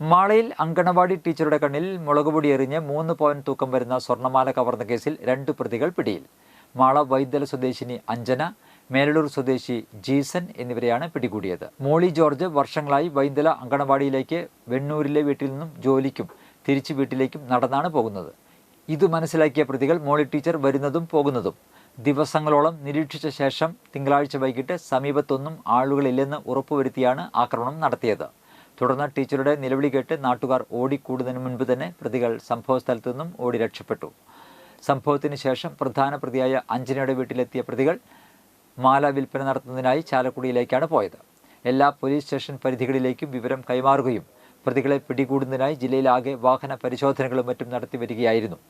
മാളയിൽ അങ്കണവാടി ടീച്ചറുടെ കണ്ണിൽ മുളകുപൊടി എറിഞ്ഞ് 3 പവൻ തൂക്കം വരുന്ന സ്വർണ്ണമാല കവർന്ന കേസിൽ 2 പ്രതികൾ പിടിയിൽ. മാള വൈദ്യല സ്വദേശിനി അഞ്ജന, മേലൂർ സ്വദേശി ജീസൻ എന്നിവരെയാണ് പിടികൂടിയത്. മോളി ജോർജ് വർഷങ്ങളായി വൈദ്യല അങ്കണവാടിയിലേക്ക് വെണ്ണൂരിലെ വീട്ടിൽ നിന്നും ജോലിക്കും തിരിച്ചു വീട്ടിലേക്കും നടന്നാണ് പോകുന്നത്. ഇത് മനസ്സിലാക്കിയ പ്രതികൾ മോളി ടീച്ചർ വരുന്നതും പോകുന്നതും ദിവസങ്ങളോളം നിരീക്ഷിച്ച ശേഷം തിങ്കളാഴ്ച വൈകിട്ട് സമീപത്തൊന്നും ആളുകളില്ലെന്ന് ഉറപ്പുവരുത്തിയാണ് ആക്രമണം നടത്തിയത്. തുടർന്ന് ടീച്ചറുടെ നിലവിളി കേട്ട് നാട്ടുകാർ ഓടിക്കൂടുന്നതിന് മുൻപ് തന്നെ പ്രതികൾ സംഭവസ്ഥലത്തു നിന്നും ഓടി രക്ഷപ്പെട്ടു. സംഭവത്തിന് ശേഷം പ്രധാന പ്രതിയായ അഞ്ജനയുടെ വീട്ടിലെത്തിയ പ്രതികൾ മാല വിൽപ്പന നടത്തുന്നതിനായി ചാലക്കുടിയിലേക്കാണ് പോയത്. എല്ലാ പോലീസ് സ്റ്റേഷൻ പരിധികളിലേക്കും വിവരം കൈമാറുകയും പ്രതികളെ പിടികൂടുന്നതിനായി ജില്ലയിലാകെ വാഹന പരിശോധനകളും മറ്റും നടത്തി വരികയായിരുന്നു.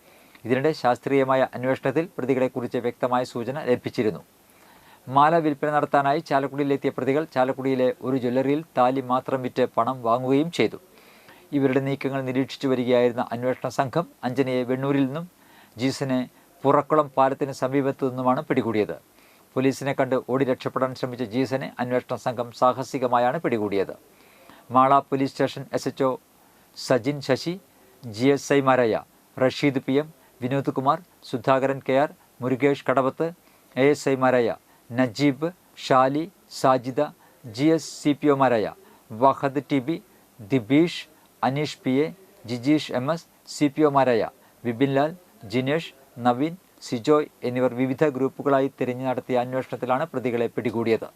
ഇതിനിടെ ശാസ്ത്രീയമായ അന്വേഷണത്തിൽ പ്രതികളെക്കുറിച്ച് വ്യക്തമായ സൂചന ലഭിച്ചിരുന്നു. മാല വിൽപ്പന നടത്താനായി ചാലക്കുടിയിലെത്തിയ പ്രതികൾ ചാലക്കുടിയിലെ ഒരു ജ്വല്ലറിയിൽ താലി മാത്രം വിറ്റ് പണം വാങ്ങുകയും ചെയ്തു. ഇവരുടെ നീക്കങ്ങൾ നിരീക്ഷിച്ചു വരികയായിരുന്ന അന്വേഷണ സംഘം അഞ്ജനയെ വെണ്ണൂരിൽ നിന്നും ജീസനെ പുറക്കുളം പാലത്തിന് സമീപത്തു നിന്നുമാണ് പിടികൂടിയത്. പോലീസിനെ കണ്ട് ഓടി രക്ഷപ്പെടാൻ ശ്രമിച്ച ജീസനെ അന്വേഷണ സംഘം സാഹസികമായാണ് പിടികൂടിയത്. Mala police station SHO Sajin Sasi, GSIമാരായ റഷീദ് PM, വിനോദ് കുമാർ, സുധാകരൻ KR, മുരുകേഷ് കടവത്ത്, ASIമാരായ നജീബ്, ഷാലി, സാജിദ, GS CPOമാരായ Wahad TB, Dibeesh, Aneesh PA, Jijeesh MS, CPOമാരായ വിപിൻലാൽ, ജിനേഷ്, നവീൻ, സിജോയ് എന്നിവർ വിവിധ ഗ്രൂപ്പുകളായി തിരിഞ്ഞു നടത്തിയ അന്വേഷണത്തിലാണ് പ്രതികളെ പിടികൂടിയത്.